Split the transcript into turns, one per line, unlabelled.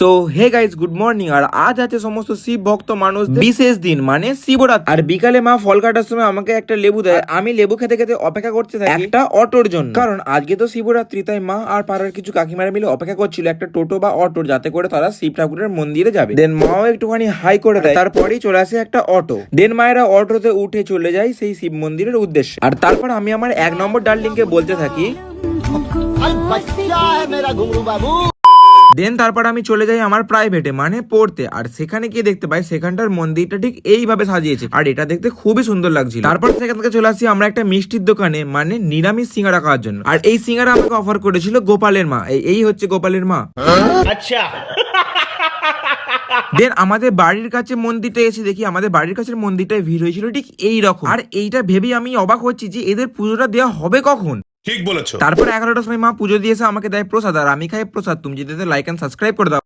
So hey guys, good morning. আর আজ আছে সমস্ত শিব ভক্ত মানুষ বিশেষ দিন, মানে শিবরাত্রি। আর বিকালে মা ফল কাটার সময় আমাকে একটা লেবু দেয়, আমি লেবু খেতে খেতে অপেক্ষা করতে থাকি একটা অটোর জন্য, কারণ আজকে তো শিবরাত্রি। তাই মা আর পাড়ার কিছু কাকিমারা মিলে অপেক্ষা করছিল একটা টোটো বা অটোর, যাতে করে তারা শিব ঠাকুরের মন্দিরে যাবে। দেন মাও একটুখানি হাই করে দেয়, তারপরেই চলে আসে একটা অটো। দেন মায়েরা অটোতে উঠে চলে যায় সেই শিব মন্দিরের উদ্দেশ্যে। আর তারপর আমি আমার 1 নম্বর ডার্লিংকে বলতে থাকি, দেন তারপর আমি চলে যাই আমার প্রাইভেটে, মানে পড়তে। আর সেখানে গিয়ে দেখতে পাই সেখানটার মন্দিরটা ঠিক এইভাবে সাজিয়েছে, আর এটা দেখতে খুবই সুন্দর লাগছিল। তারপর সেখান থেকে চলে আসি আমরা একটা মিষ্টির দোকানে, মানে নিরামিষ সিঙ্গারা খাওয়ার জন্য। আর এই সিঙ্গারা আমাকে অফার করেছিল গোপালের মা। এই হচ্ছে গোপালের মা। আচ্ছা। দেন আমাদের বাড়ির কাছে মন্দিরটা এসে দেখি আমাদের বাড়ির কাছের মন্দিরটায় ভিড় হয়েছিল ঠিক এই রকম। আর এইটা ভেবেই আমি অবাক হচ্ছি যে এদের পুজোটা দেওয়া হবে কখন।
ঠিক বলেছো।
তারপর 11টার সময় মা পুজো দিয়েছে, আমাকে দেয় প্রসাদ, আর আমি খাই প্রসাদ। তুমি যদি লাইক এন্ড সাবস্ক্রাইব করে দাও।